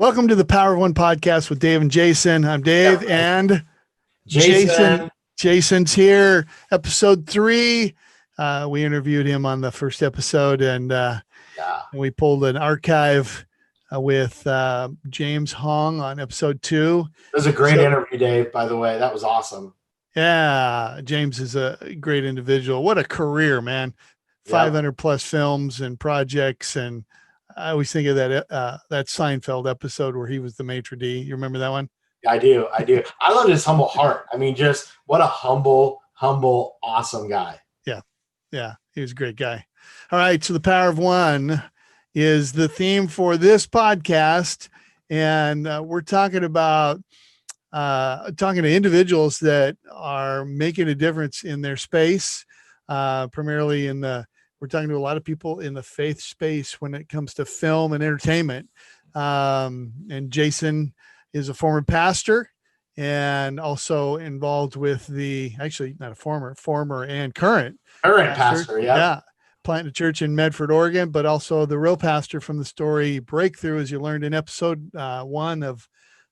Welcome to the Power of One podcast with Dave and Jason. I'm Dave and Jason. Jason's here. Episode 3. We interviewed him on the first episode, and we pulled an archive with James Hong on episode 2. It was a great interview, Dave, by the way. That was awesome. Yeah, James is a great individual. What a career, man. 500 plus films and projects, and I always think of that Seinfeld episode where he was the maitre d'. You remember that one? I do. I love his humble heart. I mean, just what a humble, awesome guy. Yeah, he was a great guy. All right, so the Power of One is the theme for this podcast, and we're talking about talking to individuals that are making a difference in their space, primarily we're talking to a lot of people in the faith space when it comes to film and entertainment. And Jason is a former pastor and also involved with not a former and current pastor. Yeah. Planting a church in Medford, Oregon, but also the real pastor from the story Breakthrough, as you learned in episode 1 of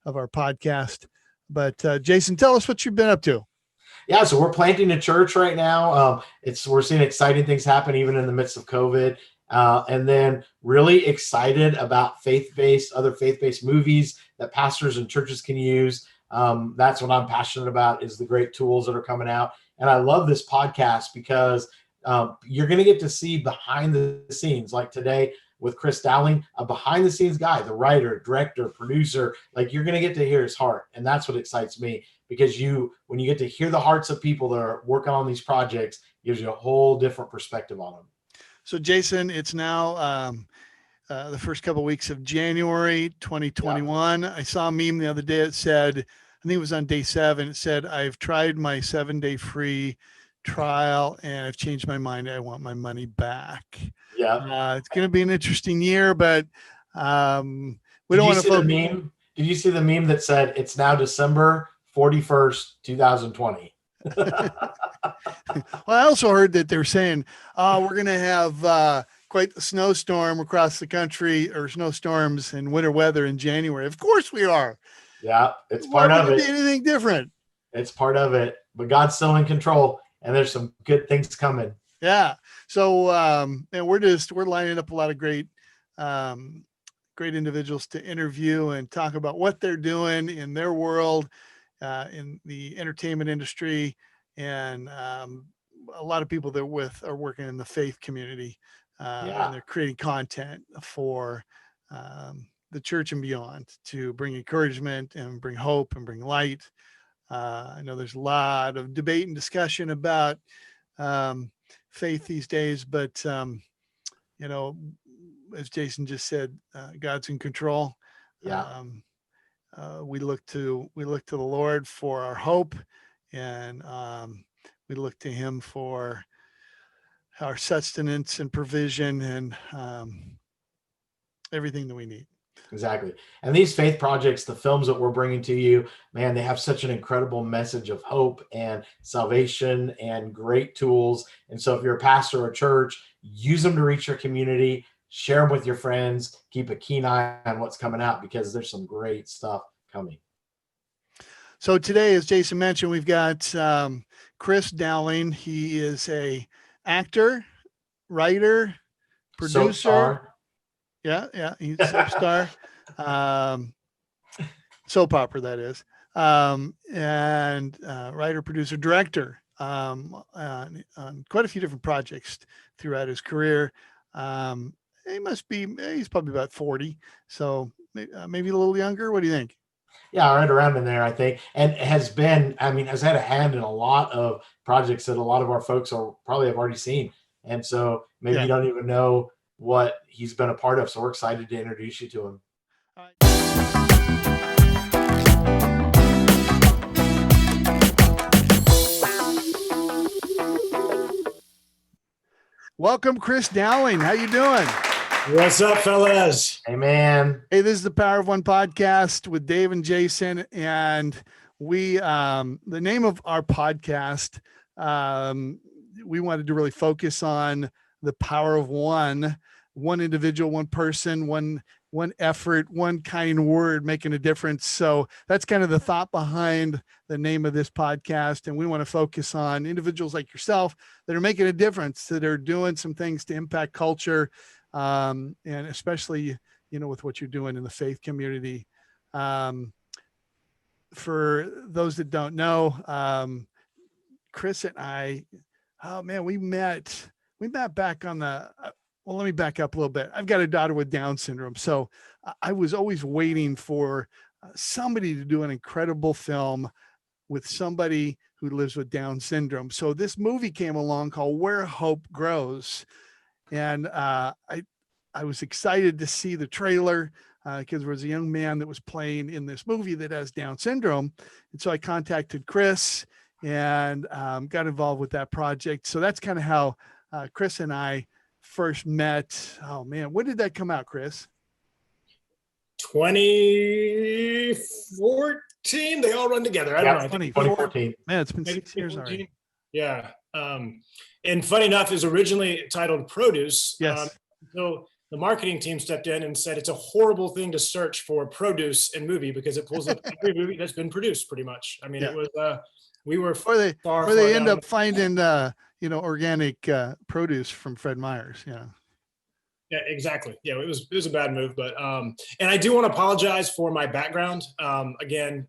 our podcast. But Jason, tell us what you've been up to. Yeah, so we're planting a church right now. We're seeing exciting things happen even in the midst of COVID. And then really excited about other faith-based movies that pastors and churches can use. That's what I'm passionate about, is the great tools that are coming out. And I love this podcast because you're going to get to see behind the scenes, like today with Chris Dowling, a behind the scenes guy, the writer, director, producer. Like, you're going to get to hear his heart. And that's what excites me, because when you get to hear the hearts of people that are working on these projects, it gives you a whole different perspective on them. So Jason, it's now the first couple of weeks of January 2021. Yeah. I saw a meme the other day. It said, I think it was on day 7. It said, I've tried my 7-day free trial and I've changed my mind. I want my money back. Yeah. It's going to be an interesting year, but we don't want to focus. Did you see the meme that said it's now December 41st, 2020? Well, I also heard that they're saying, we're going to have quite the snowstorm across the country, or snowstorms and winter weather in January. Of course we are. Yeah, it's part of it. Why would it be anything different? It's part of it, but God's still in control, and there's some good things coming. Yeah. So, and we're lining up a lot of great individuals to interview and talk about what they're doing in their world, in the entertainment industry, and a lot of people they're with are working in the faith community, and they're creating content for the church and beyond to bring encouragement and bring hope and bring light. I know there's a lot of debate and discussion about faith these days, but as Jason just said, God's in control. We look to the Lord for our hope, and we look to him for our sustenance and provision and everything that we need. Exactly. And these faith projects, the films that we're bringing to you, man, they have such an incredible message of hope and salvation and great tools. And so if you're a pastor or a church, use them to reach your community, share them with your friends, keep a keen eye on what's coming out, because there's some great stuff coming. So today, as Jason mentioned, we've got Chris Dowling. He is a actor, writer, producer. Yeah, he's a soap star, soap opera, that is, and writer, producer, director on quite a few different projects throughout his career. He's probably about 40, so maybe a little younger. What do you think? Yeah, right around in there, I think, and has had a hand in a lot of projects that a lot of our folks probably have already seen, and so maybe you don't even know what he's been a part of. So we're excited to introduce you to him. All right. Welcome, Chris Dowling. How you doing? What's up, fellas? Hey, man. Hey, this is the Power of One podcast with Dave and Jason, and we the name of our podcast, we wanted to really focus on the power of one one individual, one person, one effort, one kind word making a difference. So that's kind of the thought behind the name of this podcast. And we want to focus on individuals like yourself that are making a difference, that are doing some things to impact culture. And especially, with what you're doing in the faith community. For those that don't know, Chris and I, oh man, we met back on well, let me back up a little bit. I've got a daughter with Down syndrome. So I was always waiting for somebody to do an incredible film with somebody who lives with Down syndrome. So this movie came along called Where Hope Grows. And I was excited to see the trailer because there was a young man that was playing in this movie that has Down syndrome. And so I contacted Chris and got involved with that project. So that's kind of how Chris and I first met. Oh man, when did that come out, Chris? 2014. They all run together. I don't know. I think 2014. Man, it's been 6 years already. Yeah. And funny enough, it was originally titled Produce. Yes. So the marketing team stepped in and said it's a horrible thing to search for produce in movie because it pulls up every movie that's been produced pretty much. I mean, It was we were or they far end up finding organic produce from Fred Meyer's. Yeah, exactly. Yeah, it was a bad move, but and I do want to apologize for my background. Again,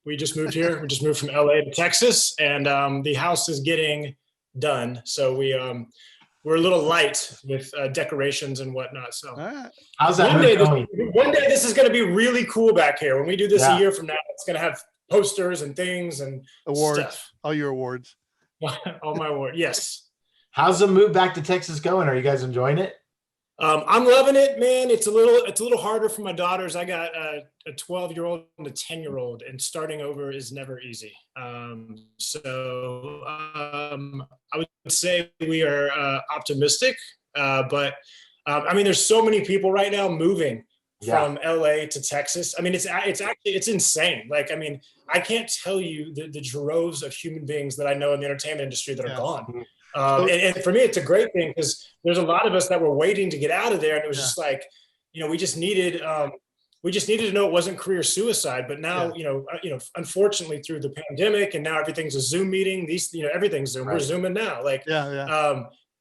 we just moved here. We just moved from LA to Texas, and the house is getting done. So we're a little light with decorations and whatnot. So how's that going? One day this is going to be really cool back here. When we do this a year from now, it's going to have posters and things and awards, stuff. all your awards. All my awards, yes. How's the move back to Texas going? Are you guys enjoying it? I'm loving it, man. It's a little harder for my daughters. I got a 12-year-old and a 10-year-old, and starting over is never easy. So I would say we are optimistic, but I mean, there's so many people right now moving from LA to Texas. I mean, it's insane. Like, I mean, I can't tell you the droves of human beings that I know in the entertainment industry that are gone. And for me, it's a great thing because there's a lot of us that were waiting to get out of there. And it was just like, we just needed to know it wasn't career suicide. But now, unfortunately through the pandemic and now everything's a Zoom meeting, everything's Zoom. Right. We're Zooming now, like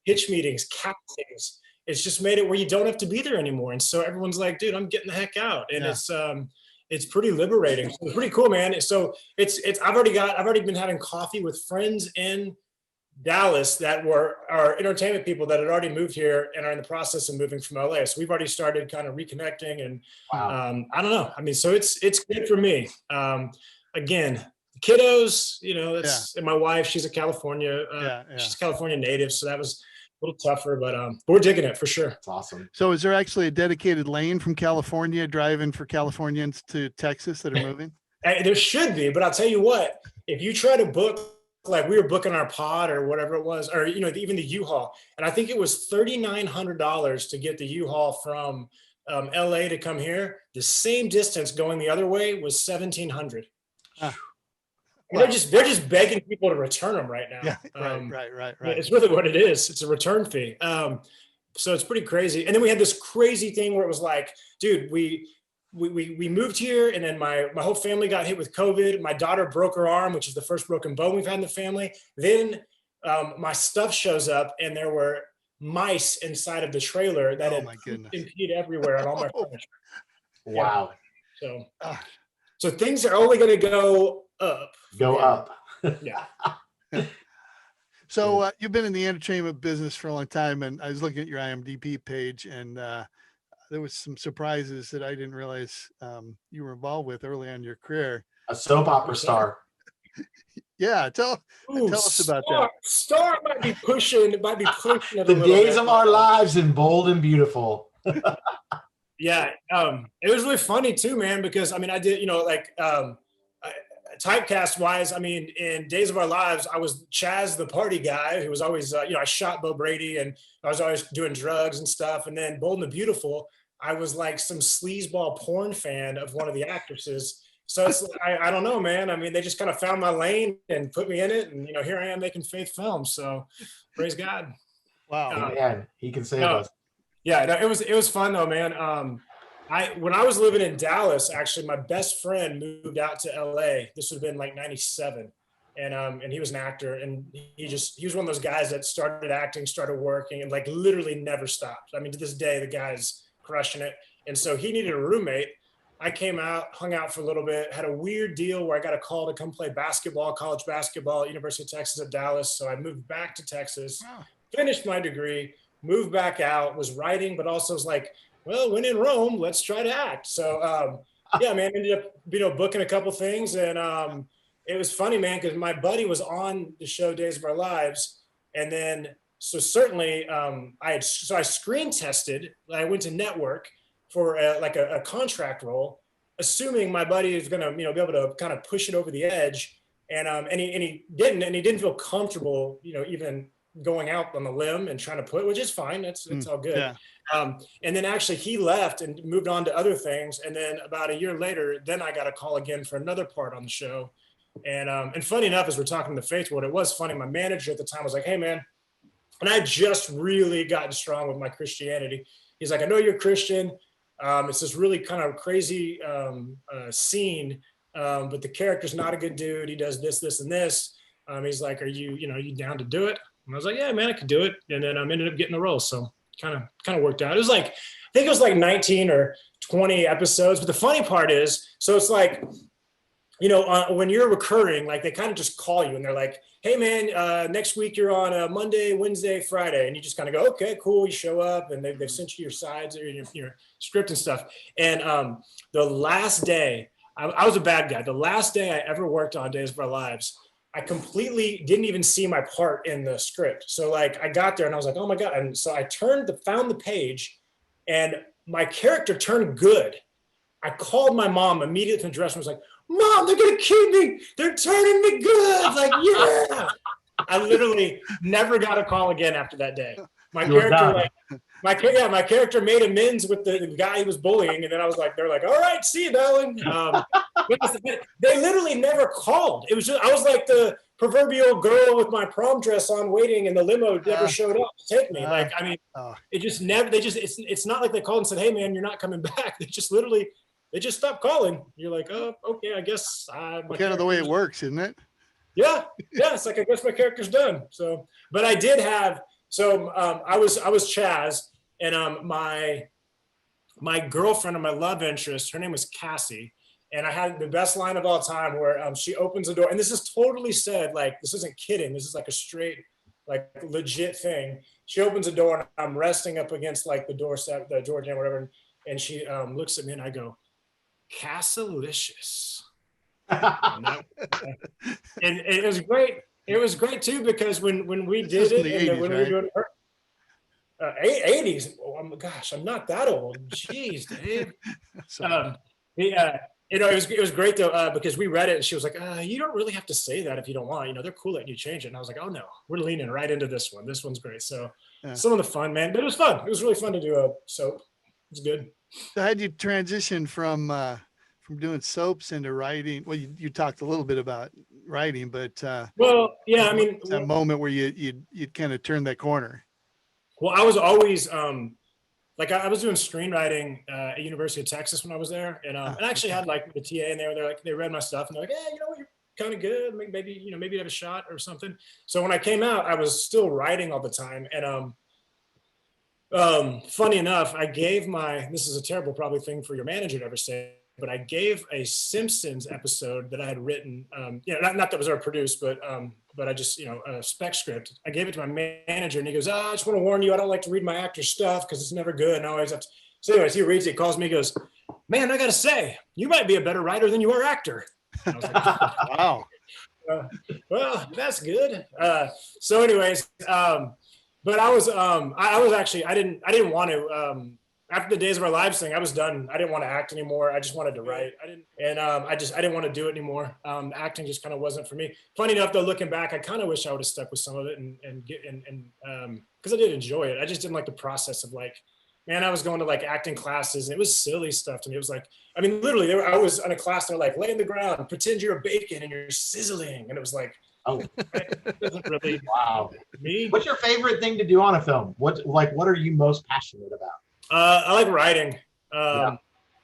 pitch meetings, castings. It's just made it where you don't have to be there anymore. And so everyone's like, dude, I'm getting the heck out. And it's pretty liberating. So it's pretty cool, man. So I've already been having coffee with friends in Dallas that are entertainment people that had already moved here and are in the process of moving from LA. So we've already started kind of reconnecting and I don't know. I mean, so it's good for me. Again, kiddos, and my wife, she's a California, she's a California native. So that was a little tougher, but we're digging it for sure. That's awesome. So is there actually a dedicated lane from California driving for Californians to Texas that are moving? There should be, but I'll tell you what, if you try to book, like we were booking our pod or whatever it was, or, even the U-Haul. And I think it was $3,900 to get the U-Haul from LA to come here. The same distance going the other way was $1,700. They're just begging people to return them right now. Yeah, right. It's really what it is. It's a return fee. So it's pretty crazy. And then we had this crazy thing where it was like, dude, we moved here, and then my whole family got hit with COVID. My daughter broke her arm, which is the first broken bone we've had in the family. Then my stuff shows up, and there were mice inside of the trailer that had impeded everywhere on all my furniture. Wow. So things are only going to go up. Yeah. So you've been in the entertainment business for a long time, and I was looking at your IMDb page, and there was some surprises that I didn't realize you were involved with early on in your career. A soap opera star. Yeah, tell us about that. Star might be pushing. The days of our lives in Bold and Beautiful. Yeah, it was really funny too, man. Because I mean, I did, typecast wise, I mean, in Days of Our Lives, I was Chaz, the party guy who was always, I shot Bo Brady and I was always doing drugs and stuff. And then Bold and the Beautiful, I was like some sleazeball porn fan of one of the actresses. So it's, I don't know, man. I mean, they just kind of found my lane and put me in it. And, here I am making faith films. So praise God. Wow. Man, he can save us. Yeah, no, it was fun though, man. When I was living in Dallas, actually, my best friend moved out to LA. This would have been like '97, and he was an actor, and he was one of those guys that started acting, started working, and like literally never stopped. I mean, to this day, the guy's crushing it. And so he needed a roommate. I came out, hung out for a little bit, had a weird deal where I got a call to come play basketball, college basketball at University of Texas at Dallas. So I moved back to Texas, finished my degree, moved back out, was writing, but also was like, well, when in Rome, let's try to act. So yeah, man, ended up, booking a couple things. And it was funny, man, because my buddy was on the show Days of Our Lives. And then, so certainly I screen tested, I went to network for a contract role, assuming my buddy is going to, be able to kind of push it over the edge. And he didn't feel comfortable, even going out on the limb and trying to which is fine. It's all good. Yeah. And then actually he left and moved on to other things. And then about a year later, then I got a call again for another part on the show. And funny enough, as we're talking to the Faith World, it was funny. My manager at the time was like, hey man, and I just really gotten strong with my Christianity. He's like, I know you're Christian. It's this really kind of crazy scene, but the character's not a good dude. He does this, this, and this. He's like, are you down to do it? And I was like, yeah, man, I could do it. And then I ended up getting the role. So kind of worked out. It was like, I think it was like 19 or 20 episodes. But the funny part is, so it's like, when you're recurring, like they kind of just call you and they're like, hey man, next week you're on a Monday, Wednesday, Friday. And you just kind of go, okay, cool. You show up and they've sent you your sides or your script and stuff. And the last day, I was a bad guy. The last day I ever worked on Days of Our Lives, I completely didn't even see my part in the script. So like I got there and I was like, oh my God. And so I found the page and my character turned good. I called my mom immediately from the dressing room. I was like, Mom, they're going to keep me. They're turning me good. Like, yeah. I literally never got a call again after that day. My character made amends with the guy he was bullying. And then they're like, all right, see you, Dowling. They literally never called. It was I was like the proverbial girl with my prom dress on waiting and the limo never showed up to take me. It just never, it's not like they called and said, hey man, you're not coming back. They just stopped calling. You're like, oh, okay, I guess. Kind of the way it works, isn't it? Yeah. It's like, I guess my character's done. So, but I did have, I was Chaz, and my girlfriend and my love interest, her name was Cassie. And I had the best line of all time where she opens the door. And this is totally said, like, this isn't kidding. This is like a straight, like legit thing. She opens the door and I'm resting up against like the doorstep, the door jam, whatever. And she looks at me and I go, Cassalicious. And it was great. It was great too, because when we did it, and 80s, when we were doing 80s, oh my gosh, I'm not that old. Jeez, Dave. It was great though, because we read it and she was like, you don't really have to say that if you don't want, they're cool letting you change it. And I was like, oh no, we're leaning right into this one. This one's great. So some of the fun, man, but it was fun. It was really fun to do a soap. It was good. So how did you transition from doing soaps into writing? Well, you talked a little bit about writing, but well, yeah, I mean, that moment where you kind of turned that corner. Well, I was always I was doing screenwriting at University of Texas when I was there, and I actually had like the TA, and they read my stuff, and they're like, hey, you're kind of good, maybe maybe have a shot or something. So when I came out, I was still writing all the time, and funny enough, I gave this is a terrible probably thing for your manager to ever say, but I gave a Simpsons episode that I had written, not that was ever produced, but I just, a spec script. I gave it to my manager and he goes, I just want to warn you, I don't like to read my actor's stuff because it's never good. And I always have to. So anyways, he reads it, calls me, goes, man, I got to say, you might be a better writer than you are actor. And I was like, wow. Well, that's good. So anyways, but I was actually, I didn't want to, after the Days of Our Lives thing, I was done. I didn't want to act anymore. I just wanted to write. I didn't want to do it anymore. Acting just kind of wasn't for me. Funny enough, though, looking back, I kind of wish I would have stuck with some of it and because I did enjoy it. I just didn't like the process of like, man, I was going to like acting classes and it was silly stuff to me. It was like, literally, I was in a class. They're like, lay in the ground, pretend you're a bacon and you're sizzling, and it was like, Oh, It doesn't really wow. me. What's your favorite thing to do on a film? What are you most passionate about? I like writing. Yeah.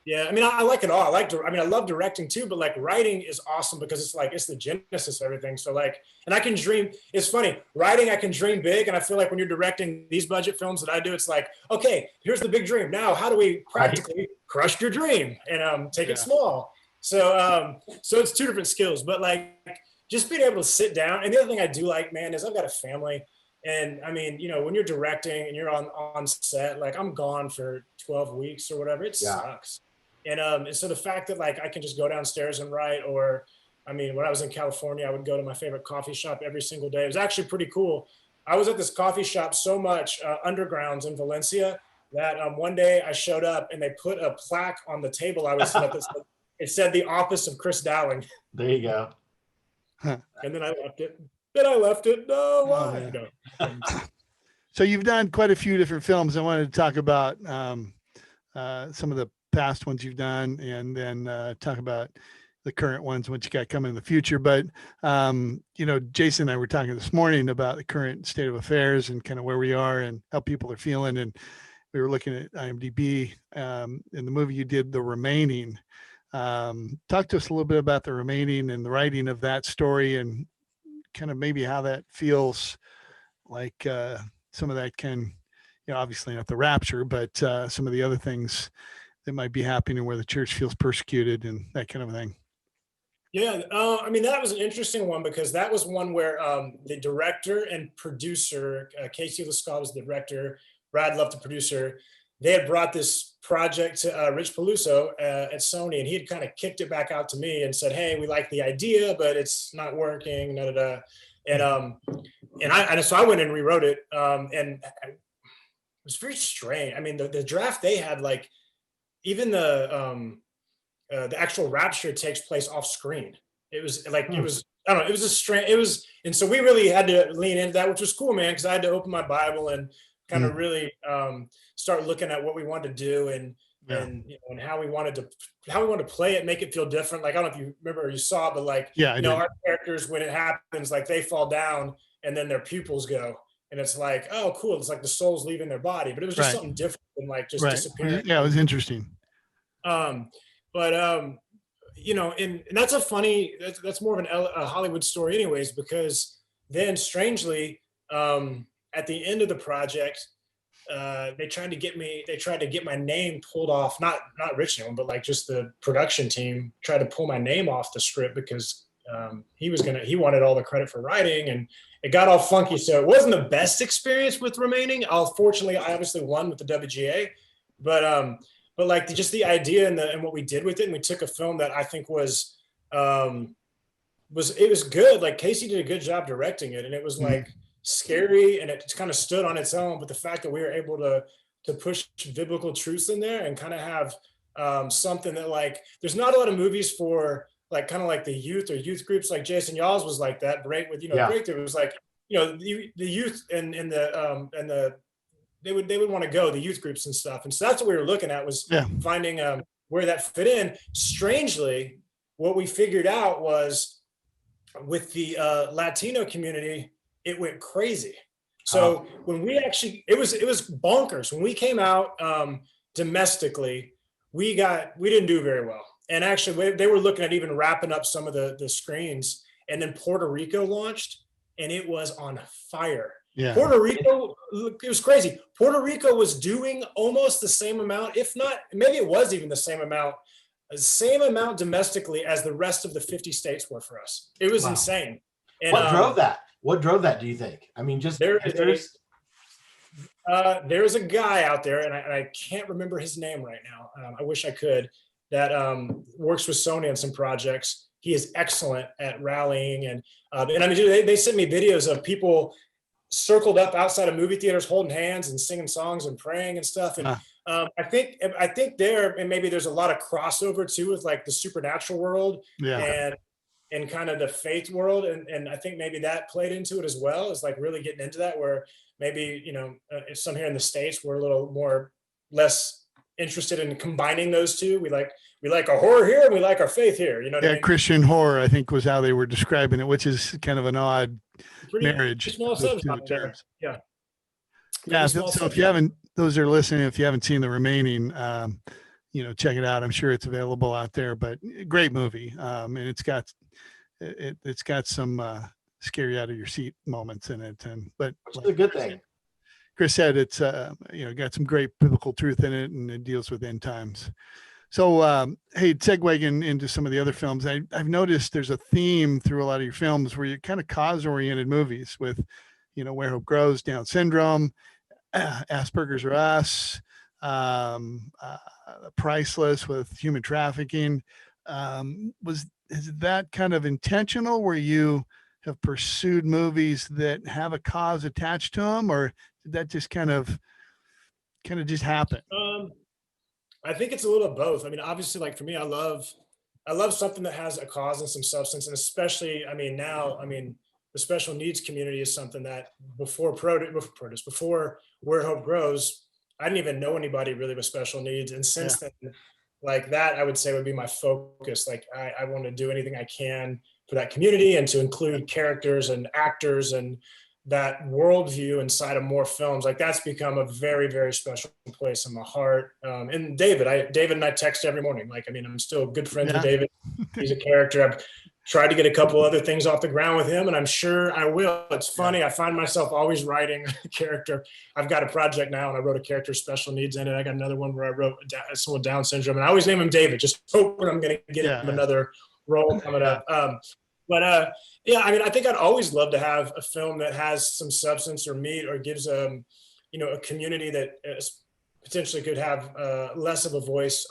Yeah, I mean, I like it all. I love directing too, but like writing is awesome because it's the genesis of everything. So like, and I can dream. It's funny, writing, I can dream big, and I feel like when you're directing these budget films that I do, it's like, okay, here's the big dream. Now, how do we practically crush your dream and take it small? So it's two different skills, but like just being able to sit down. And the other thing I do like, man, is I've got a family. And I mean, when you're directing and you're on set, like I'm gone for 12 weeks or whatever, it sucks. And so the fact that like I can just go downstairs and write, or I mean, when I was in California, I would go to my favorite coffee shop every single day. It was actually pretty cool. I was at this coffee shop so much, Undergrounds in Valencia, that one day I showed up and they put a plaque on the table I was sitting at. It said the office of Chris Dowling. There you go. And then I left it. No, why? No. So you've done quite a few different films. I wanted to talk about some of the past ones you've done, and then talk about the current ones, what you got coming in the future. But Jason and I were talking this morning about the current state of affairs and kind of where we are and how people are feeling. And we were looking at IMDb in the movie you did, The Remaining. Talk to us a little bit about The Remaining and the writing of that story, and kind of maybe how that feels like some of that can, obviously not the rapture, but some of the other things that might be happening where the church feels persecuted and that kind of thing. Yeah, I mean, that was an interesting one because that was one where the director and producer, Casey Lascott was the director, Brad Love the producer. They had brought this project to Rich Peluso at Sony, and he had kind of kicked it back out to me and said, "Hey, we like the idea, but it's not working." So I went and rewrote it, and it was very strange. I mean, the draft they had, like, even the actual rapture takes place off screen. It was like it was, I don't know, it was a strange. And so we really had to lean into that, which was cool, man, because I had to open my Bible and kind of really start looking at what we wanted to do and how we wanted to play it, make it feel different. Like, I don't know if you remember or you saw, but like, our characters, when it happens, like they fall down and then their pupils go. And it's like, oh, cool. It's like the soul's leaving their body, but it was just something different than like just disappearing. Yeah, it was interesting. And that's that's more of a Hollywood story anyways, because then strangely, at the end of the project, they tried to get my name pulled off, not Rich Newman, but like just the production team tried to pull my name off the script because he wanted all the credit for writing, and it got all funky. So it wasn't the best experience with Remaining. Fortunately, I obviously won with the WGA, but like just the idea and what we did with it, and we took a film that I think was good. Like Casey did a good job directing it, and it was like scary, and it kind of stood on its own. But the fact that we were able to push biblical truths in there and kind of have something that, like, there's not a lot of movies for like kind of like the youth or youth groups. Like Jason Y'all's was like that. Breakthrough was like, the youth and they would want to go, the youth groups and stuff. And so that's what we were looking at, was finding where that fit in. Strangely, what we figured out was with the Latino community, it went crazy. So when we actually, it was bonkers. When we came out domestically, we didn't do very well. And actually they were looking at even wrapping up some of the screens, and then Puerto Rico launched and it was on fire. Yeah. Puerto Rico, it was crazy. Puerto Rico was doing almost the same amount, if not, maybe it was even the same amount domestically as the rest of the 50 states were for us. It was insane. And, what drove that? What drove that, do you think? I mean, just there's a guy out there, and I can't remember his name right now. I wish I could. That works with Sony on some projects. He is excellent at rallying, and I mean, they sent me videos of people circled up outside of movie theaters, holding hands and singing songs and praying and stuff. And I think there, and maybe there's a lot of crossover too with like the supernatural world and kind of the faith world, and I think maybe that played into it as well, is like really getting into that, where maybe some here in the States we're a little more less interested in combining those two. We like our horror here and we like our faith here. You know what I mean? Christian horror, I think, was how they were describing it, which is kind of an odd Pretty marriage. small Those two subgenre there. terms. Yeah. Yeah. So if you haven't, those are listening, if you haven't seen the remaining, check it out. I'm sure it's available out there, but great movie. And it's got some scary out of your seat moments in it. But which is a good thing. Chris said it's got some great biblical truth in it, and it deals with end times. So hey, segueing into some of the other films, I've noticed there's a theme through a lot of your films where you're kind of cause-oriented movies with, Where Hope Grows, Down syndrome, Asperger's or Us, Priceless with human trafficking. Is that kind of intentional where you have pursued movies that have a cause attached to them, or did that just kind of just happen? I think it's a little of both. I mean, obviously, like for me, I love something that has a cause and some substance, and especially, the special needs community is something that before Where Hope Grows, I didn't even know anybody really with special needs, and since then, like that, I would say would be my focus. Like I want to do anything I can for that community and to include characters and actors and that worldview inside of more films. Like that's become a very, very special place in my heart. And David and I text every morning. Like, I'm still good friends with David. He's a character. I've tried to get a couple other things off the ground with him, and I'm sure I will. It's funny. I find myself always writing a character. I've got a project now, and I wrote a character with special needs in it. I got another one where I wrote someone with Down syndrome, and I always name him David, just hoping I'm going to get him another role coming up. I think I'd always love to have a film that has some substance or meat or gives a community that potentially could have less of a voice,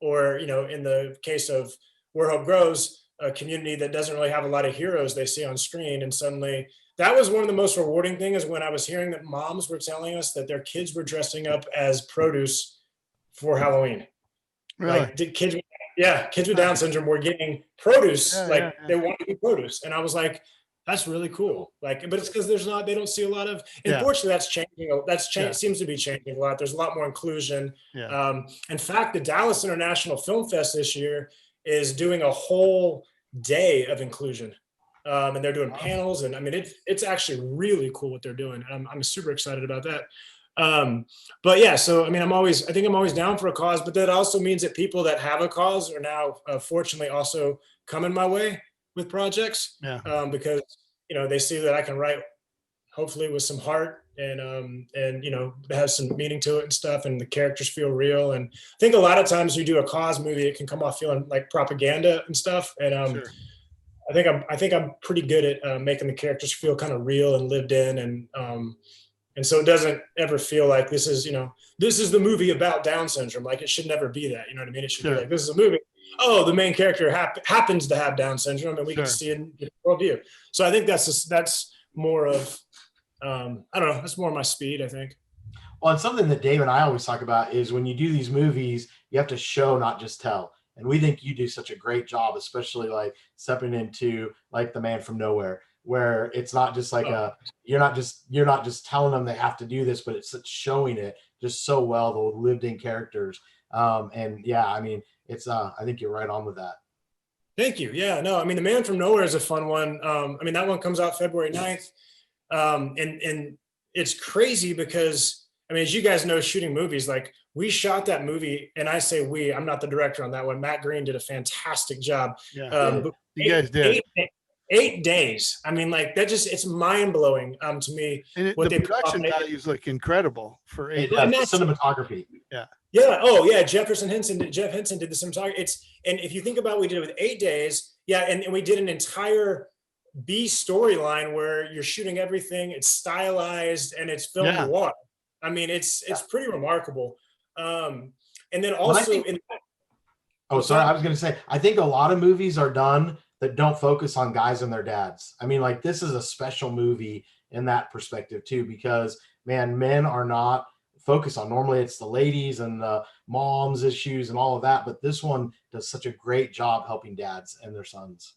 or, in the case of Where Hope Grows, a community that doesn't really have a lot of heroes they see on screen. And suddenly that was one of the most rewarding things when I was hearing that moms were telling us that their kids were dressing up as produce for Halloween. Really? Like kids with Down syndrome were getting produce. They want to be produce. And I was like, that's really cool. Like, but it's because they don't see a lot of, unfortunately that's changing. Seems to be changing a lot. There's a lot more inclusion. In fact, the Dallas International Film Fest this year is doing a whole day of inclusion. And they're doing panels, and it's actually really cool what they're doing. And I'm super excited about that. So I'm always down for a cause, but that also means that people that have a cause are now fortunately also coming my way with projects. Because they see that I can write hopefully with some heart and it has some meaning to it and stuff, and the characters feel real. And I think a lot of times you do a cause movie, it can come off feeling like propaganda and stuff. And Sure. I think I'm pretty good at making the characters feel kind of real and lived in, and so it doesn't ever feel like this is the movie about Down syndrome. Like it should never be that. You know what I mean? It should be like, this is a movie. Oh, the main character happens to have Down syndrome, and we can see it in worldview. So I think that's more of, I don't know, that's more my speed, I think. Well, and something that Dave and I always talk about is when you do these movies, you have to show, not just tell. And we think you do such a great job, especially like stepping into like The Man from Nowhere, where it's not just like you're not just telling them they have to do this, but it's showing it just so well, the lived in characters. It's I think you're right on with that. Thank you. Yeah, no, The Man from Nowhere is a fun one. That one comes out February 9th. And it's crazy because, as you guys know, shooting movies, like we shot that movie, and I say we, I'm not the director on that one. Matt Green did a fantastic job. You guys did. 8 days. That just, it's mind blowing to me. And the production values look incredible for 8 days. And cinematography. Yeah. Oh yeah. Jeff Henson did the cinematography. And if you think about what we did with 8 days, and we did an entire B storyline where you're shooting everything, it's stylized, and it's filmed in water. It's pretty remarkable. And then also I was going to say, I think a lot of movies are done that don't focus on guys and their dads. This is a special movie in that perspective too, because men are not focused on. Normally it's the ladies and the moms issues and all of that, but this one does such a great job helping dads and their sons.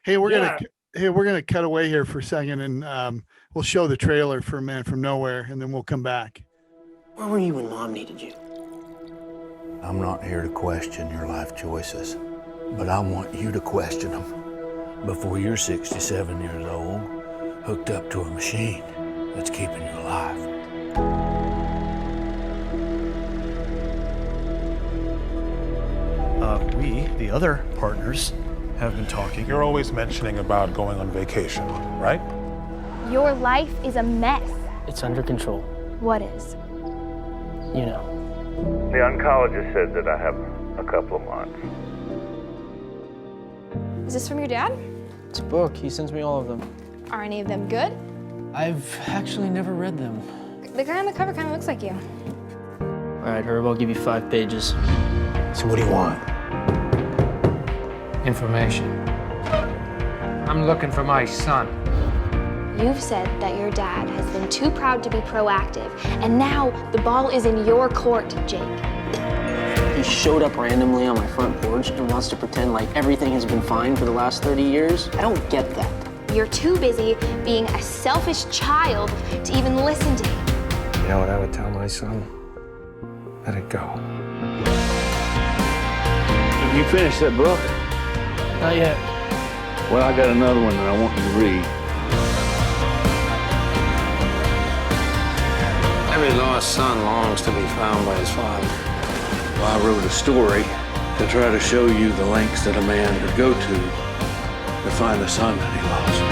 Hey, we're gonna cut away here for a second, and we'll show the trailer for Man from Nowhere, and then we'll come back. Where were you when Mom needed you? I'm not here to question your life choices, but I want you to question them before you're 67 years old, hooked up to a machine that's keeping you alive. We, the other partners, have been talking. You're always mentioning about going on vacation, right? Your life is a mess. It's under control. What is? You know. The oncologist said that I have a couple of months. Is this from your dad? It's a book. He sends me all of them. Are any of them good? I've actually never read them. The guy on the cover kind of looks like you. All right, Herb, I'll give you 5 pages. So what do you want? Information. I'm looking for my son. You've said that your dad has been too proud to be proactive, and now the ball is in your court, Jake. He showed up randomly on my front porch and wants to pretend like everything has been fine for the last 30 years. I don't get that. You're too busy being a selfish child to even listen to him. You know what I would tell my son? Let it go. Have you finished that book? Not yet. Well, I got another one that I want you to read. Every lost son longs to be found by his father. Well, I wrote a story to try to show you the lengths that a man would go to find the son that he lost.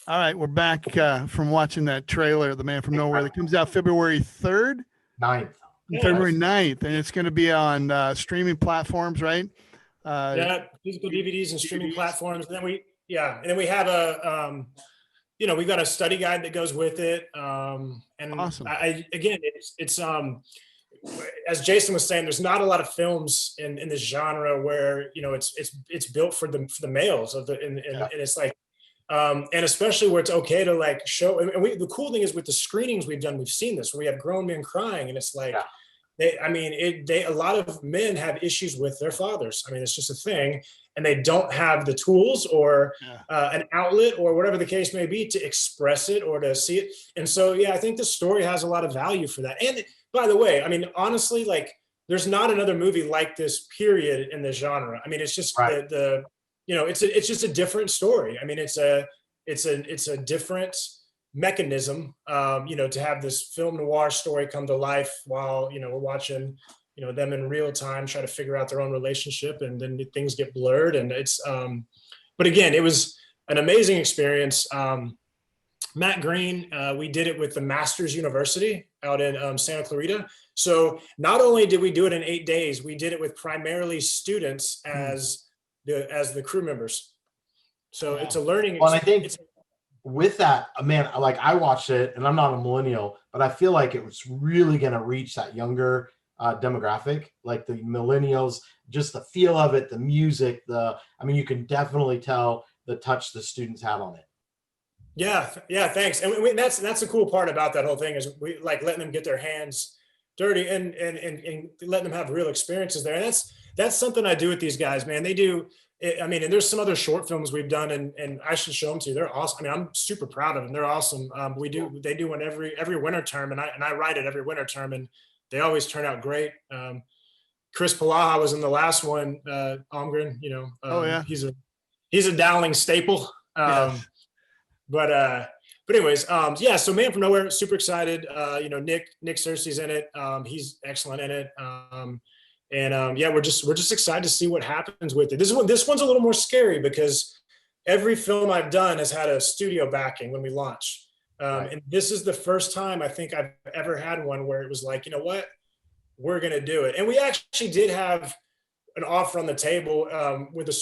All right, we're back from watching that trailer, The Man from Nowhere, that comes out February 3rd, 9th. February 9th, and it's going to be on streaming platforms, right? Yeah, physical DVDs and streaming platforms. And then we have a, we've got a study guide that goes with it. And Awesome. It's as Jason was saying, there's not a lot of films in this genre where, it's built for the males and it's like, and especially where it's okay to like show. And the cool thing is with the screenings we've done, we've seen this where we have grown men crying, and it's like, a lot of men have issues with their fathers. I mean, it's just a thing, and they don't have the tools or an outlet or whatever the case may be to express it or to see it. And so, I think the story has a lot of value for that. And by the way, I mean, honestly, like there's not another movie like this period in the genre. I mean, it's just Right. it's just a different story. I mean, it's a different mechanism, to have this film noir story come to life while, we're watching, them in real time, try to figure out their own relationship, and then things get blurred. And it's, but again, it was an amazing experience. Matt Green, we did it with the Masters University out in Santa Clarita. So not only did we do it in 8 days, we did it with primarily students as the crew members. So it's a learning. Well, and I think with that, man, like I watched it, and I'm not a millennial, but I feel like it was really going to reach that younger demographic, like the millennials, just the feel of it, the music, you can definitely tell the touch the students have on it. Yeah, thanks. And that's the cool part about that whole thing is we like letting them get their hands dirty and letting them have real experiences there. And that's something I do with these guys, man. They do. And there's some other short films we've done, and I should show them to you. They're awesome. I mean, I'm super proud of them. They're awesome. They do one every winter term, and I write it every winter term, and they always turn out great. Chris Palaha was in the last one. Omgren, he's a Dowling staple. Yes. But anyways, so Man from Nowhere, super excited. Nick Cersei's in it. He's excellent in it. We're just excited to see what happens with it. This one's a little more scary because every film I've done has had a studio backing when we launch. And this is the first time I think I've ever had one where it was like, you know what, we're going to do it. And we actually did have an offer on the table with a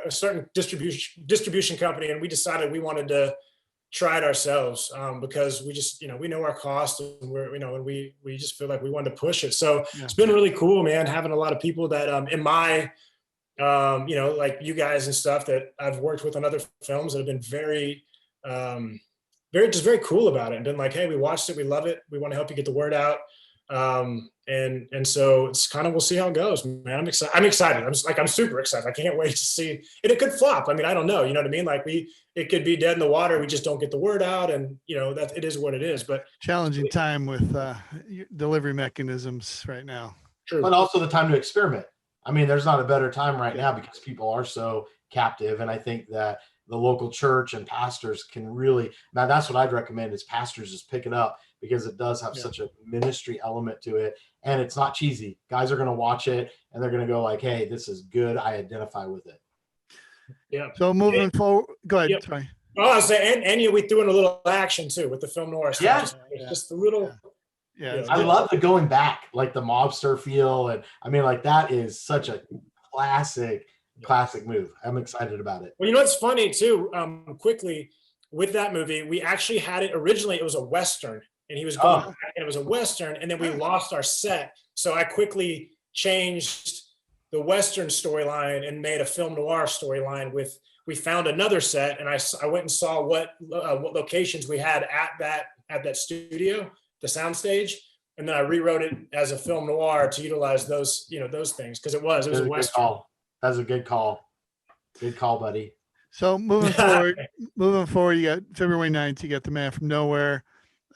certain distribution company, and we decided we wanted to try it ourselves because we just, we know our cost, and we just feel like we wanted to push it. So It's been really cool, man, having a lot of people that in my, like you guys and stuff that I've worked with on other films that have been very cool about it and been like, hey, we watched it, we love it, we want to help you get the word out. And so it's kind of, we'll see how it goes, man. I'm excited. I'm super excited. I can't wait to see, and it could flop. I mean, I don't know, you know what I mean? Like it could be dead in the water. We just don't get the word out, and that it is what it is. But challenging time with delivery mechanisms right now. True. But also the time to experiment. I mean, there's not a better time right now because people are so captive. And I think that the local church and pastors can really, now that's what I'd recommend is pastors just pick it up, because it does have such a ministry element to it. And it's not cheesy. Guys are going to watch it and they're going to go like, hey, this is good. I identify with it. Yeah. So moving forward, go ahead. Yep. Sorry. Oh, I was saying, and we threw in a little action too with the film noir stuff. Yeah. Just a little. Yeah. I love the going back, like the mobster feel. And I mean, like that is such a classic move. I'm excited about it. Well, what's funny too, quickly with that movie, we actually had it originally, it was a Western, and he was going back, and it was a Western, and then we lost our set. So I quickly changed the Western storyline and made a film noir storyline we found another set, and I went and saw what locations we had at that studio, the soundstage, and then I rewrote it as a film noir to utilize those things, because it was a Western. Call. That's a good call. Good call, buddy. So moving forward, you got February 9th, you got The Man from Nowhere.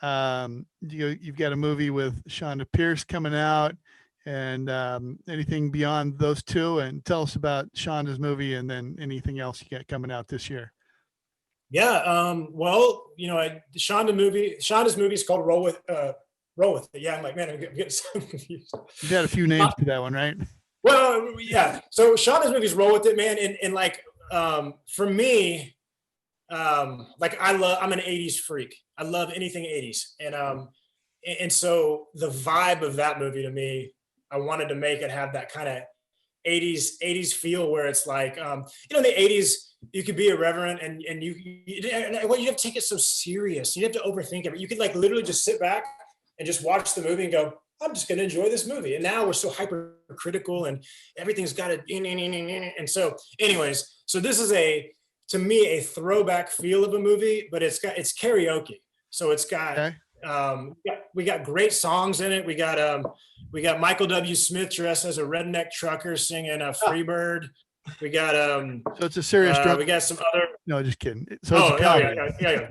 You've got a movie with Shonda Pierce coming out, and anything beyond those two, and tell us about Shonda's movie and then anything else you got coming out this year. Yeah. Well, Shonda's movie is called Roll With It. Yeah. I'm like, man, I'm getting so confused. You had a few names to that one, right? Well, yeah. So Shonda's movie is Roll With It, man. And like, for me, like I'm an 80s freak. I love anything 80s. And so the vibe of that movie to me, I wanted to make it have that kind of 80s feel, where it's like, in the 80s, you could be irreverent and you have to take it so serious. You have to overthink it. You could like literally just sit back and just watch the movie and go, I'm just going to enjoy this movie. And now we're so hypercritical and everything's got to, and so anyways, so this is to me, a throwback feel of a movie, but it's karaoke. So it's got, we got great songs in it. We got Michael W. Smith dressed as a redneck trucker singing Freebird. We got, so it's a serious drama. We got some other, no, just kidding. So yeah.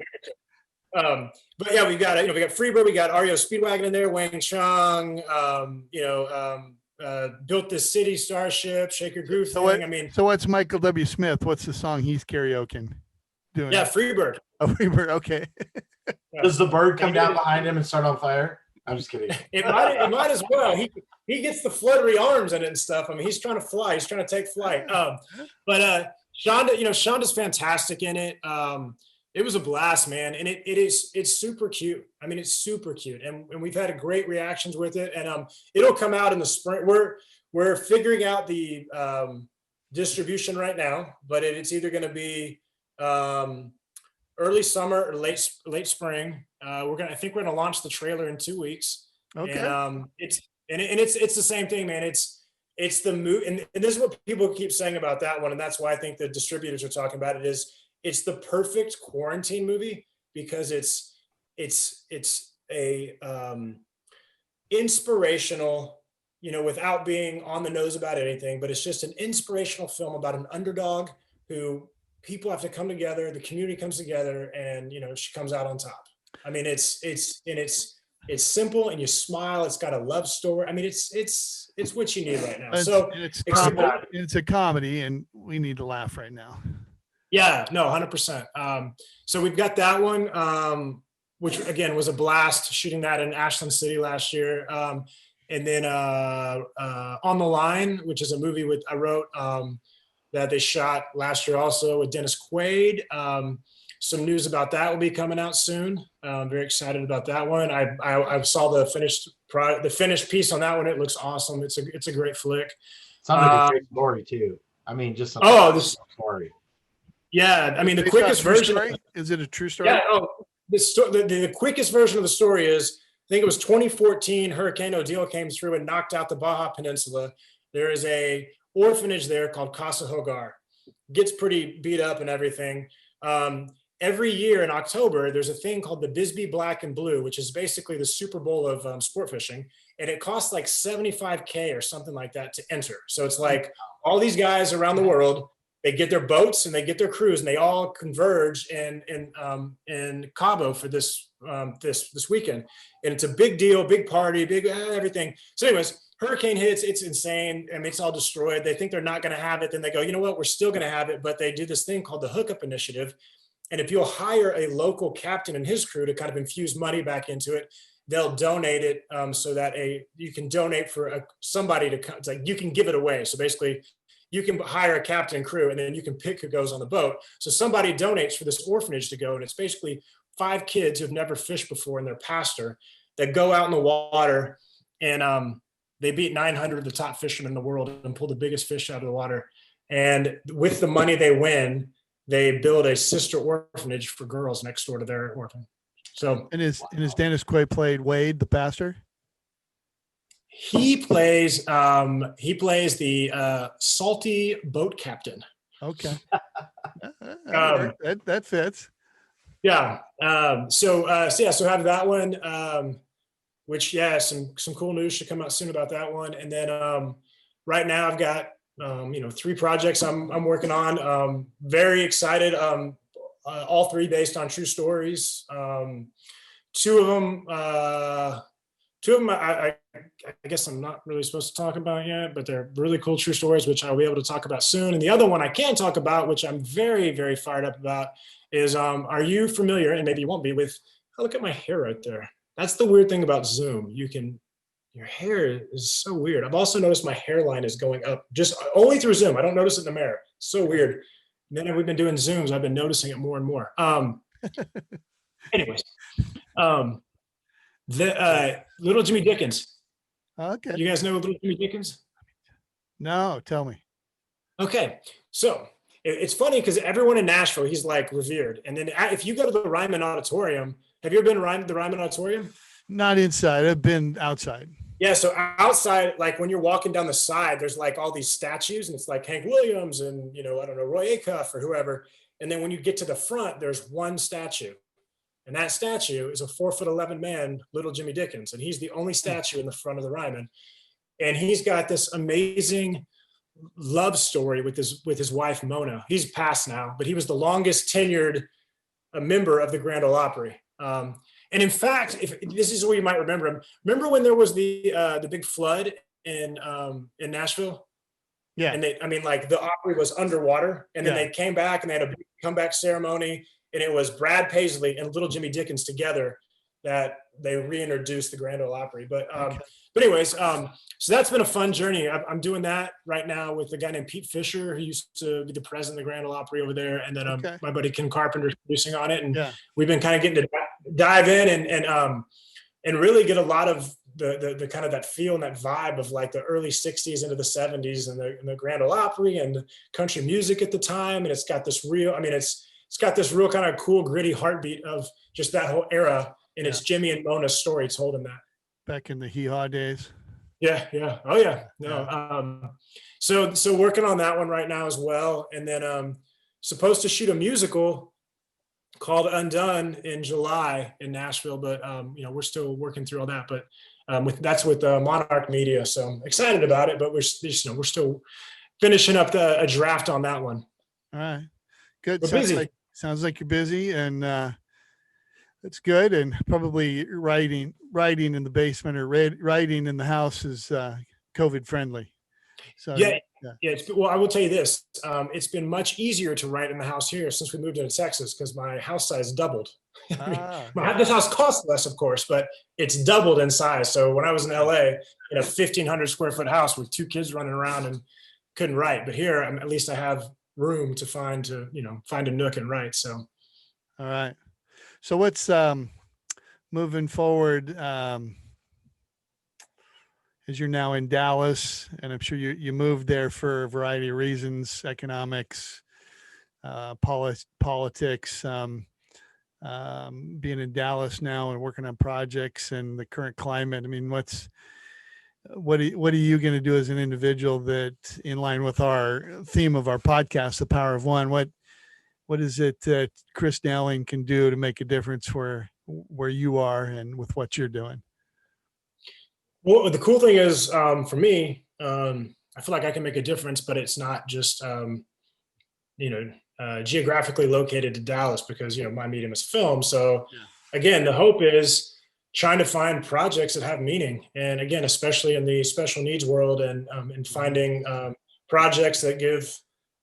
But yeah, we got Freebird, we got REO Speedwagon in there, Wang Chung, Built This City, Starship, Shake Your Groove thing. So what's Michael W. Smith? What's the song he's karaokeing doing? Yeah, Freebird. Oh, Freebird. Okay. Does the bird come down behind him and start on fire? I'm just kidding. It might as well. He gets the fluttery arms in it and stuff. I mean, he's trying to fly. He's trying to take flight. But Shonda, Shonda's fantastic in it. It was a blast, man. And it's super cute. I mean, it's super cute. And we've had a great reactions with it. And it'll come out in the spring. We're figuring out the distribution right now, but it's either going to be early summer or late spring. I think we're going to launch the trailer in 2 weeks. Okay. And it's the same thing, man. It's the movie. And this is what people keep saying about that one. And that's why I think the distributors are talking about it is, it's the perfect quarantine movie, because it's a inspirational, without being on the nose about anything, but it's just an inspirational film about an underdog who people have to come together, the community comes together, and she comes out on top. I mean, it's simple and you smile. It's got a love story. I mean, it's what you need right now. It's a comedy, and we need to laugh right now. Yeah, no, 100%. So we've got that one, which again was a blast shooting that in Ashland City last year. And then On the Line, which is a movie I wrote that they shot last year also with Dennis Quaid. Some news about that will be coming out soon. I'm very excited about that one. I saw the finished piece on that one. It looks awesome. It's a great flick. Sounds like a great story too. I mean, just this story. Yeah, I mean, the quickest version. Is it a true story? Yeah. The quickest version of the story is, I think it was 2014. Hurricane Odile came through and knocked out the Baja Peninsula. There is a orphanage there called Casa Hogar. Gets pretty beat up and everything. Every year in October, there's a thing called the Bisbee Black and Blue, which is basically the Super Bowl of sport fishing. and it costs like $75K or something like that to enter. So it's like all these guys around the world, they get their boats and they get their crews, and they all converge in Cabo for this weekend. And it's a big deal, big party, big everything. So anyways, hurricane hits, it's insane. I mean, it's all destroyed. They think they're not going to have it. Then they go, you know what? We're still going to have it. But they do this thing called the Hookup Initiative. And if you'll hire a local captain and his crew to kind of infuse money back into it, they'll donate it so that you can donate for somebody to come. It's like you can give it away. So basically, you can hire a captain and crew, and then you can pick who goes on the boat. So somebody donates for this orphanage to go, and it's basically 5 kids who've never fished before and their pastor that go out in the water, and they beat 900 of the top fishermen in the world and pull the biggest fish out of the water. And with the money they win, they build a sister orphanage for girls next door to their orphan. So, and is Dennis Quaid played Wade, the pastor? He plays the salty boat captain. Okay. That fits. Yeah. So have that one. Which some cool news should come out soon about that one. And then right now I've got 3 projects I'm working on. Very excited. All 3 based on true stories. 2 of them I guess I'm not really supposed to talk about yet, but they're really cool true stories, which I'll be able to talk about soon. And the other one I can talk about, which I'm very, very fired up about, is are you familiar, and maybe you won't be, with, oh, look at my hair right there. That's the weird thing about Zoom. Your hair is so weird. I've also noticed my hairline is going up just only through Zoom. I don't notice it in the mirror. So weird. And then we've been doing Zooms. I've been noticing it more and more. Anyways, the Little Jimmy Dickens. Okay. You guys know Little Jimmy Dickens? No, tell me. Okay, so it's funny because everyone in Nashville, he's like revered. And then if you go to the Ryman Auditorium, have you ever been to the Ryman Auditorium? Not inside. I've been outside. Yeah, so outside, like when you're walking down the side, there's like all these statues, and it's like Hank Williams and, I don't know, Roy Acuff or whoever. And then when you get to the front, there's one statue. And that statue is a 4'11" man, Little Jimmy Dickens. And he's the only statue in the front of the Ryman. And he's got this amazing love story with his wife, Mona. He's passed now, but he was the longest tenured member of the Grand Ole Opry. And in fact, if this is where you might remember him. Remember when there was the big flood in Nashville? Yeah. And the Opry was underwater, and then they came back and they had a big comeback ceremony, and it was Brad Paisley and Little Jimmy Dickens together that they reintroduced the Grand Ole Opry. But anyways, so that's been a fun journey. I'm doing that right now with a guy named Pete Fisher, who used to be the president of the Grand Ole Opry over there, and then my buddy Ken Carpenter is producing on it, and we've been kind of getting to dive in and really get a lot of the kind of that feel and that vibe of like the early 60s into the 70s and the Grand Ole Opry and country music at the time. And it's got this real, it's got this real kind of cool, gritty heartbeat of just that whole era. And it's Jimmy and Mona's story told in that. Back in the hee-haw days. Yeah. Oh yeah. No. So working on that one right now as well. And then supposed to shoot a musical called Undone in July in Nashville, but we're still working through all that. But that's with Monarch Media, so I'm excited about it. But we're still finishing up a draft on that one. All right, good. Sounds like you're busy, and that's good. And probably writing in the basement or writing in the house is COVID friendly. So yeah. Well, I will tell you this. It's been much easier to write in the house here since we moved into Texas because my house size doubled. This house costs less, of course, but it's doubled in size. So when I was in LA, in a 1,500 square foot house with 2 kids running around and couldn't write, but here at least I have room to find a nook and write. So, all right. So what's moving forward? As you're now in Dallas, and I'm sure you moved there for a variety of reasons, economics, politics, being in Dallas now and working on projects and the current climate. I mean, what are you going to do as an individual that, in line with our theme of our podcast, The Power of One, what is it that Chris Dowling can do to make a difference where you are and with what you're doing? Well, the cool thing is, for me, I feel like I can make a difference, but it's not just, geographically located to Dallas because, my medium is film. So again, the hope is trying to find projects that have meaning. And again, especially in the special needs world and finding projects that give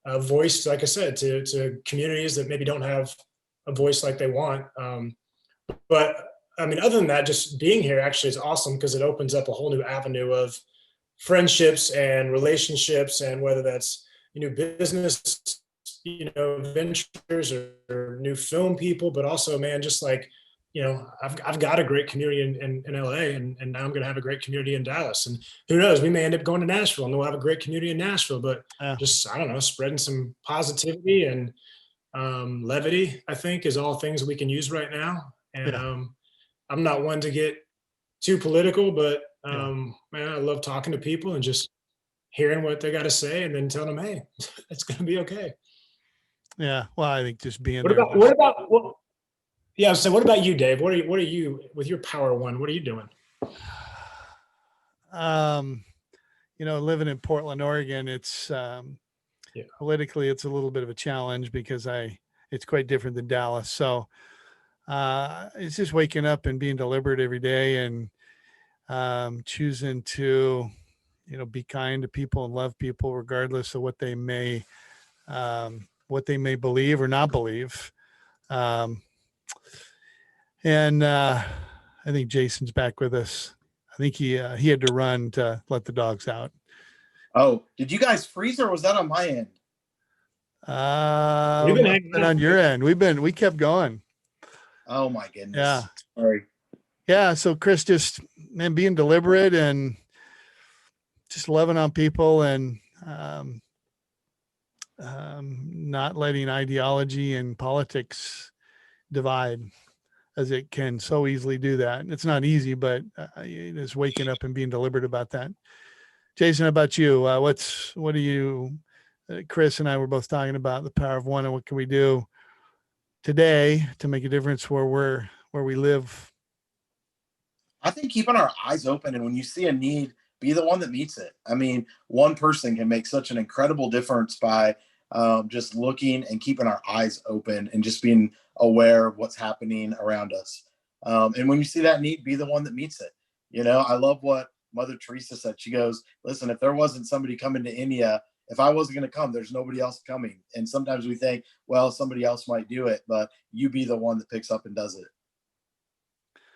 a voice, like I said, to communities that maybe don't have a voice like they want. But I mean, other than that, just being here actually is awesome because it opens up a whole new avenue of friendships and relationships, and whether that's business, ventures or new film people, but also, man, just like I've got a great community in LA, and now I'm going to have a great community in Dallas, and who knows, we may end up going to Nashville, and we'll have a great community in Nashville. But just I don't know, spreading some positivity and levity, I think, is all things we can use right now. And I'm not one to get too political, but man, I love talking to people and just hearing what they got to say and then telling them, hey, it's going to be okay. Yeah. Well, I think just being what there. So what about you, Dave? What are you with your Power One? What are you doing? Living in Portland, Oregon, it's politically, it's a little bit of a challenge because it's quite different than Dallas. So it's just waking up and being deliberate every day and choosing to, be kind to people and love people regardless of what they may believe or not believe. And I think Jason's back with us. I think he had to run to let the dogs out. Oh, did you guys freeze or was that on my end? We've been on your end. We kept going. Oh my goodness. Yeah. Sorry. Yeah. So Chris, just being deliberate and just loving on people and not letting ideology and politics divide, as it can so easily do that. It's not easy, but just waking up and being deliberate about that. Jason, how about you? What do you, Chris and I were both talking about the power of one and what can we do today to make a difference where we live? I think keeping our eyes open, and when you see a need, be the one that meets it. I mean, one person can make such an incredible difference by just looking and keeping our eyes open and just being aware of what's happening around us. And when you see that need, be the one that meets it. I love what Mother Teresa said. She goes, listen, if there wasn't somebody coming to India, if I wasn't going to come, there's nobody else coming. And sometimes we think, well, somebody else might do it, but you be the one that picks up and does it.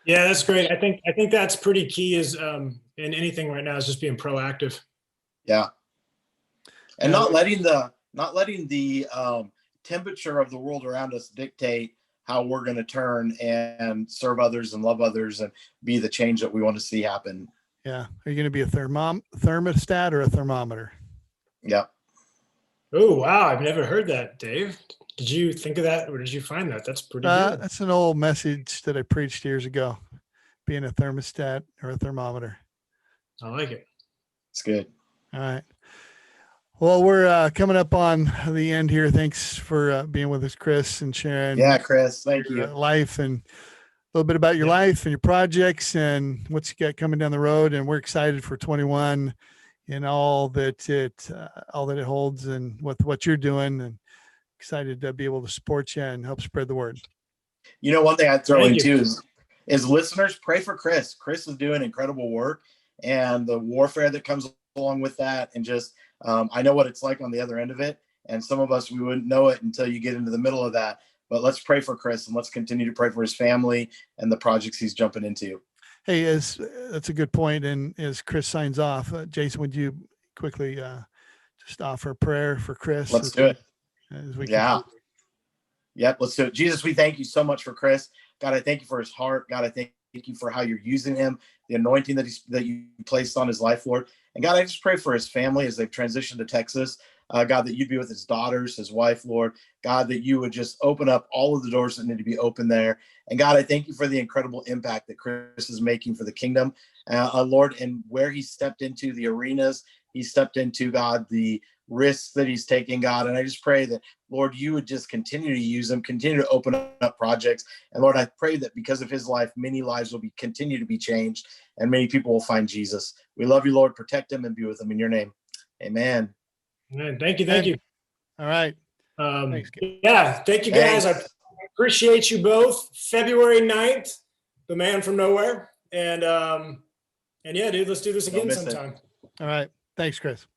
Yeah, that's great. I think that's pretty key is in anything right now is just being proactive. Yeah. And not letting the temperature of the world around us dictate how we're going to turn and serve others and love others and be the change that we want to see happen. Yeah. Are you going to be a thermostat or a thermometer? Yeah. Oh, wow. I've never heard that, Dave. Did you think of that or did you find that? That's pretty good. That's an old message that I preached years ago, being a thermostat or a thermometer. I like it. It's good. All right. Well, we're coming up on the end here. Thanks for being with us, Chris, and sharing. Yeah, Chris, thank you. Life and a little bit about your life and your projects and what you got coming down the road. And we're excited for 21 and all that it holds and what you're doing, and excited to be able to support you and help spread the word. One thing I'd throw in too is listeners, pray for Chris. Chris is doing incredible work, and the warfare that comes along with that. And just, I know what it's like on the other end of it. And some of us, we wouldn't know it until you get into the middle of that. But let's pray for Chris, and let's continue to pray for his family and the projects he's jumping into. Hey, that's a good point. And as Chris signs off, Jason, would you quickly just offer a prayer for Chris? Let's do it. Yep, let's do it. Jesus, we thank you so much for Chris. God, I thank you for his heart. God, I thank you for how you're using him, the anointing that you placed on his life, Lord. And God, I just pray for his family as they've transitioned to Texas. God, that you'd be with his daughters, his wife, Lord. God, that you would just open up all of the doors that need to be open there. And God, I thank you for the incredible impact that Chris is making for the kingdom, Lord, and where he stepped into the arenas he stepped into, God, the risks that he's taking, God. And I just pray that, Lord, you would just continue to use him, continue to open up projects. And Lord, I pray that because of his life, many lives will continue to be changed and many people will find Jesus. We love you, Lord. Protect him and be with him in your name. Amen. Man, thank you. Thank you. All right. Thanks, thank you guys. Thanks. I appreciate you both. February 9th, The Man from Nowhere. And yeah, dude, let's do this again sometime. All right. Thanks, Chris.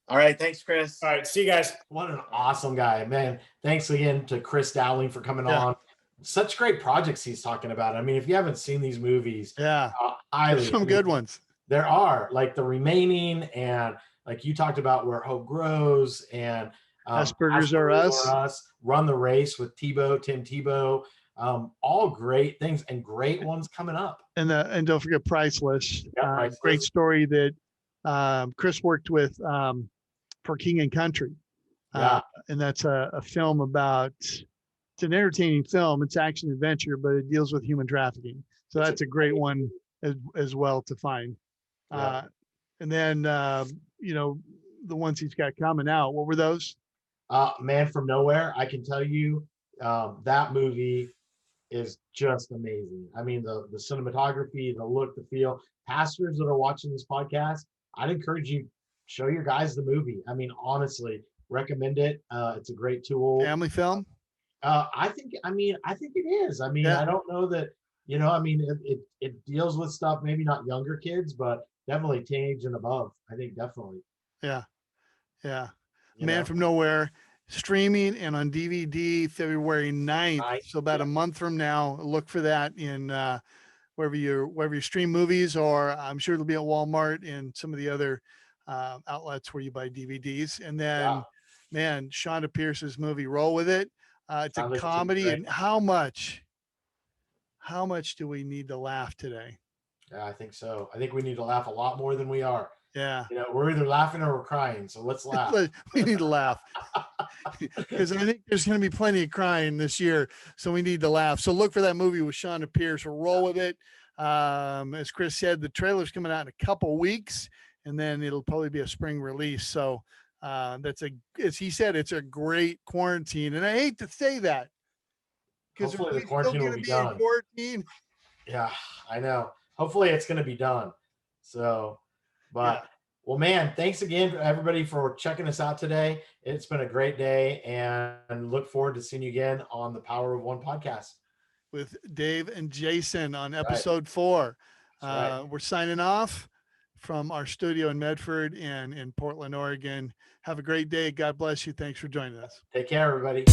All right. Thanks, Chris. All right. See you guys. What an awesome guy, man. Thanks again to Chris Dowling for coming on. Such great projects he's talking about. I mean, if you haven't seen these movies, there's some good ones. There are, like The Remaining, and like you talked about, Where Hope Grows, and Asperger's Are Us. Run the Race with Tim Tebow. All great things and great ones coming up. And don't forget Priceless. Priceless. Great story that Chris worked with for King and Country. And that's a film about, it's an entertaining film. It's action adventure, but it deals with human trafficking. So that's a great one as well to find. And then, the ones he's got coming out, what were those? Man from Nowhere. I can tell you that movie is just amazing. I mean, the cinematography, the look, the feel. Pastors that are watching this podcast, I'd encourage you, show your guys the movie. I mean, honestly, recommend it. It's a great tool. Family film? I think it is. I mean, I don't know that, it deals with stuff, maybe not younger kids, but definitely teenage and above. I think definitely. Yeah. Man from Nowhere, streaming and on DVD February 9th. So about a month from now, look for that in wherever you stream movies, or I'm sure it'll be at Walmart and some of the other outlets where you buy DVDs. And then, man, Shonda Pierce's movie, Roll With It. It's a comedy. And how much do we need to laugh today? Yeah, I think so. I think we need to laugh a lot more than we are. Yeah. We're either laughing or we're crying. So let's laugh. We need to laugh because I think there's going to be plenty of crying this year. So we need to laugh. So look for that movie with Shonda Pierce. Roll With It. As Chris said, the trailer's coming out in a couple weeks, and then it'll probably be a spring release. So as he said, it's a great quarantine. And I hate to say that because hopefully the quarantine will be done. Quarantine. Yeah, I know. Hopefully it's going to be done. So, well, man, thanks again for everybody for checking us out today. It's been a great day, and look forward to seeing you again on the Power of One podcast with Dave and Jason on episode 4. We're signing off from our studio in Medford and in Portland, Oregon. Have a great day. God bless you. Thanks for joining us. Take care, everybody.